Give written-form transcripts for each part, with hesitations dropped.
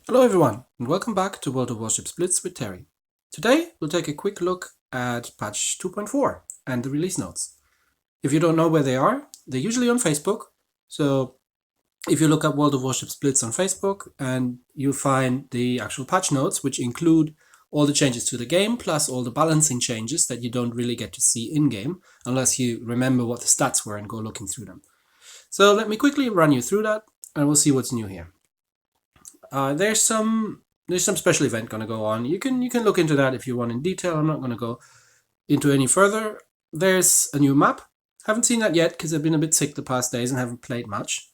Hello everyone, and welcome back to World of Warships Blitz with Terry. Today, we'll take a quick look at patch 2.4 and the release notes. If you don't know where they are, they're usually on Facebook, so if you look up World of Warships Blitz on Facebook, and you'll find the actual patch notes, which include all the changes to the game, plus all the balancing changes that you don't really get to see in-game, unless you remember what the stats were and go looking through them. So let me quickly run you through that, and we'll see what's new here. There's some special event going to go on. You can look into that if you want in detail. I'm not going to go into any further. There's a new map. Haven't seen that yet because I've been a bit sick the past days and haven't played much.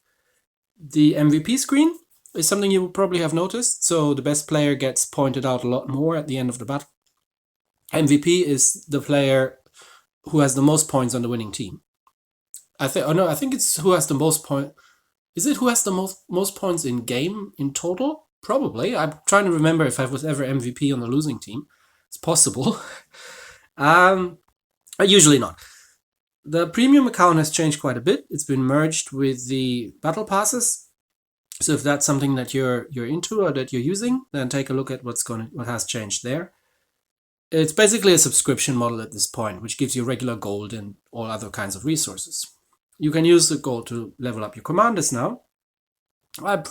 The MVP screen is something you will probably have noticed. So the best player gets pointed out a lot more at the end of the battle. MVP is the player who has the most points on the winning team. I think it's who has the most point. Is it who has the most points in game in total? Probably. I'm trying to remember if I was ever MVP on the losing team. It's possible. Usually not. The premium account has changed quite a bit. It's been merged with the battle passes. So if that's something that you're into or that you're using, then take a look at what has changed there. It's basically a subscription model at this point, which gives you regular gold and all other kinds of resources. You can use the gold to level up your commanders now. I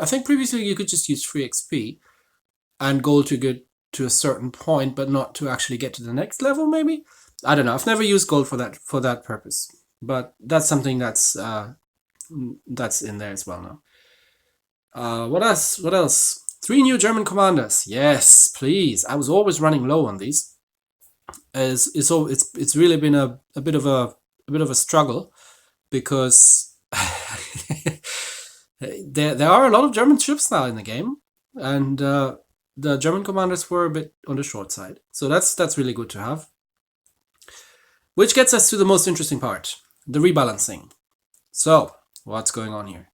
think previously you could just use free XP and gold to get to a certain point, but not to actually get to the next level, maybe? I don't know. I've never used gold for that purpose. But that's something that's in there as well now. What else? 3 new German commanders. Yes, please. I was always running low on these. It's really been a bit of a struggle because there are a lot of German ships now in the game, and the German commanders were a bit on the short side. So that's really good to have. Which gets us to the most interesting part, the rebalancing. So, what's going on here?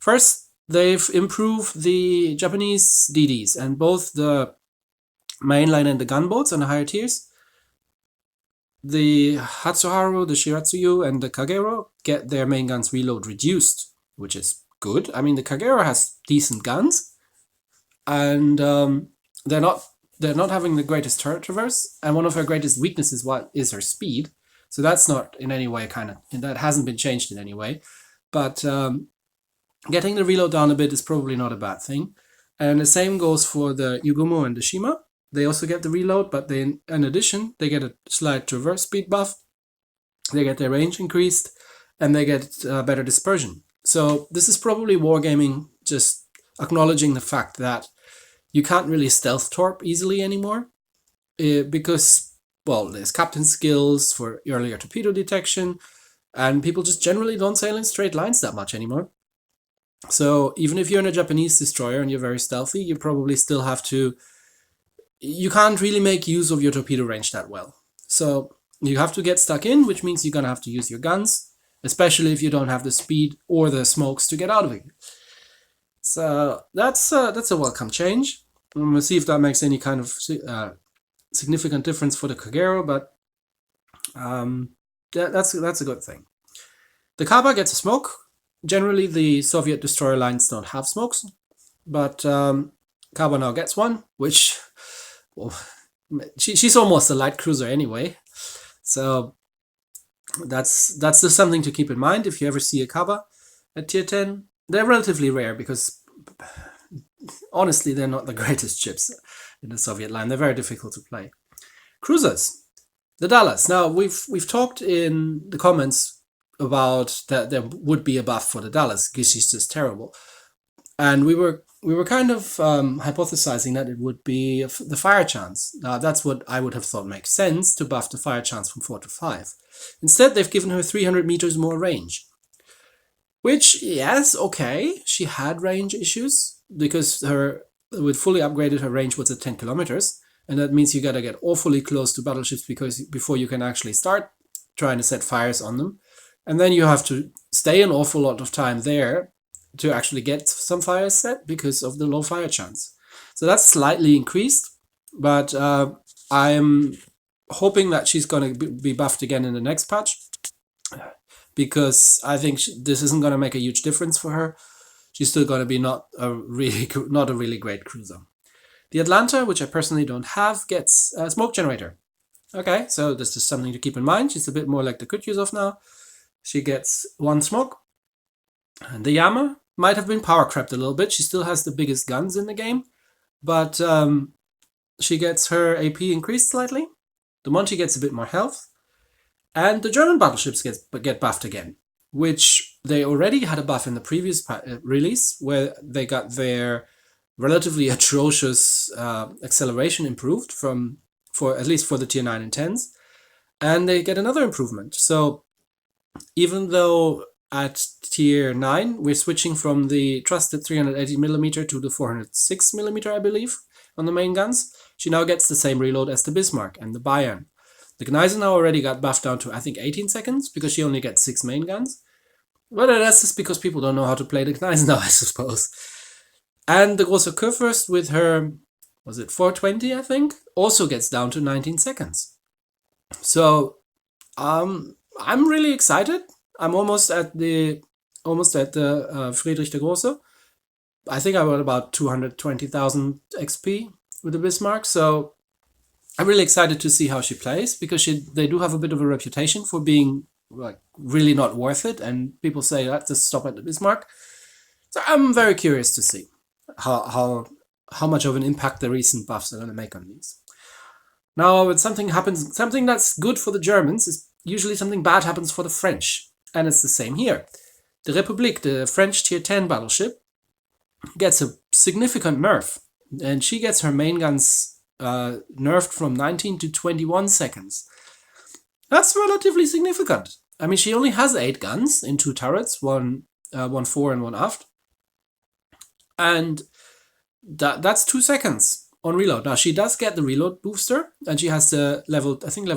First, they've improved the Japanese DDs, and both the mainline and the gunboats on the higher tiers. The Hatsuharu, the Shiratsuyu, and the Kagero get their main guns reload reduced, which is good. I mean, the Kagero has decent guns, and they're not having the greatest turret traverse, and one of her greatest weaknesses is her speed. So that's not in any way that hasn't been changed in any way. But getting the reload down a bit is probably not a bad thing. And the same goes for the Yugumo and the Shima. They also get the reload, but in addition, they get a slight traverse speed buff. They get their range increased, and they get better dispersion. So this is probably Wargaming just acknowledging the fact that you can't really stealth torp easily anymore because, well, there's captain skills for earlier torpedo detection, and people just generally don't sail in straight lines that much anymore. So even if you're in a Japanese destroyer and you're very stealthy, you probably still have to... You can't really make use of your torpedo range that well. So you have to get stuck in, which means you're going to have to use your guns, especially if you don't have the speed or the smokes to get out of it. So that's a welcome change. We'll see if that makes any kind of significant difference for the Kagero, but that's a good thing. The Kaba gets a smoke. Generally, the Soviet destroyer lines don't have smokes, but Kaba now gets one, which... Well, she's almost a light cruiser anyway, so that's just something to keep in mind if you ever see a Kaba at tier 10. They're relatively rare because honestly they're not the greatest ships in the Soviet line. They're very difficult to play. Cruisers, the Dallas. Now we've talked in the comments about that there would be a buff for the Dallas because she's just terrible, and we were kind of hypothesizing that it would be the fire chance. Now, that's what I would have thought makes sense, to buff the fire chance from 4 to 5. Instead, they've given her 300 meters more range. Which, yes, okay, she had range issues, because with fully upgraded, her range was at 10 kilometers, and that means you gotta get awfully close to battleships before you can actually start trying to set fires on them. And then you have to stay an awful lot of time there to actually get some fires set because of the low fire chance. So that's slightly increased, but I'm hoping that she's going to be buffed again in the next patch, because I think this isn't going to make a huge difference for her. she's still going to be not a really great cruiser. The Atlanta, which I personally don't have, gets a smoke generator. Okay, so this is something to keep in mind. She's a bit more like the Kutuzov now. She gets 1 smoke. And the Yama might have been power crept a little bit. She still has the biggest guns in the game, but she gets her AP increased slightly. The Monty gets a bit more health. And the German battleships get buffed again, which they already had a buff in the previous release, where they got their relatively atrocious acceleration improved at least for the tier 9 and 10s. And they get another improvement. So even though at tier 9 we're switching from the trusted 380mm to the 406mm, I believe, on the main guns, she now gets the same reload as the Bismarck and the Bayern. The Gneisenau already got buffed down to, I think, 18 seconds, because she only gets 6 main guns. But that's just because people don't know how to play the Gneisenau, I suppose. And the Große Kurfürst with her, was it 420, I think, also gets down to 19 seconds. So, I'm really excited. I'm almost at the Friedrich der Große. I think I got about 220,000 XP with the Bismarck, so I'm really excited to see how she plays, because they do have a bit of a reputation for being like really not worth it, and people say that just stop at the Bismarck. So I'm very curious to see how much of an impact the recent buffs are going to make on these. Now, when something that's good for the Germans, is usually something bad happens for the French, and it's the same here. The République, the French tier 10 battleship, gets a significant nerf, and she gets her main guns nerfed from 19 to 21 seconds. That's relatively significant. I mean, she only has 8 guns in 2 turrets, one fore and one aft. And that's 2 seconds on reload. Now, she does get the reload booster, and she has the level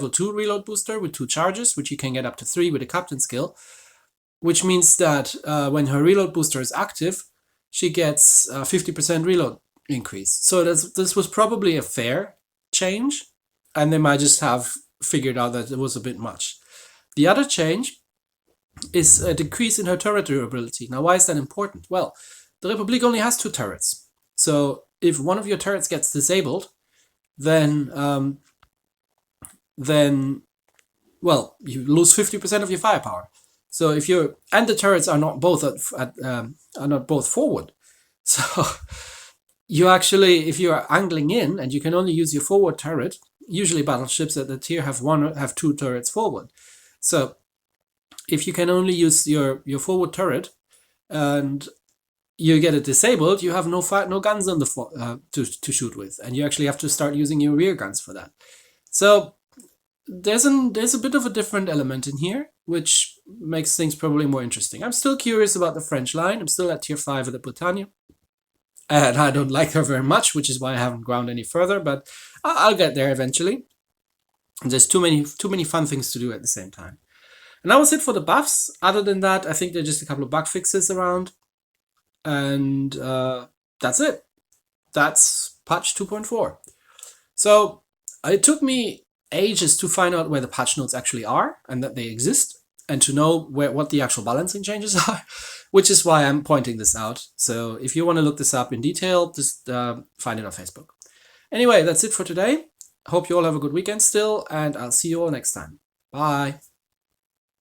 2 reload booster with 2 charges, which you can get up to 3 with a captain skill, which means that when her reload booster is active, she gets 50% reload increase. So this was probably a fair change, and they might just have figured out that it was a bit much. The other change is a decrease in her turret durability. Now, why is that important? Well, the Republic only has 2 turrets. So if one of your turrets gets disabled, then well, you lose 50% of your firepower. So and the turrets are not both forward. So you actually, if you are angling in and you can only use your forward turret, usually battleships at the tier have 2 turrets forward. So if you can only use your forward turret and you get it disabled, you have no guns on the to shoot with, and you actually have to start using your rear guns for that. So there's a bit of a different element in here, which makes things probably more interesting. I'm still curious about the French line. I'm still at tier 5 of the Britannia, and I don't like her very much, which is why I haven't ground any further, but I'll get there eventually. There's too many fun things to do at the same time. And that was it for the buffs. Other than that, I think there's just a couple of bug fixes around, and that's it. That's patch 2.4. So it took me ages to find out where the patch notes actually are and that they exist, and to know what the actual balancing changes are, which is why I'm pointing this out. So if you want to look this up in detail, just find it on Facebook. Anyway, that's it for today. Hope you all have a good weekend still, and I'll see you all next time. Bye.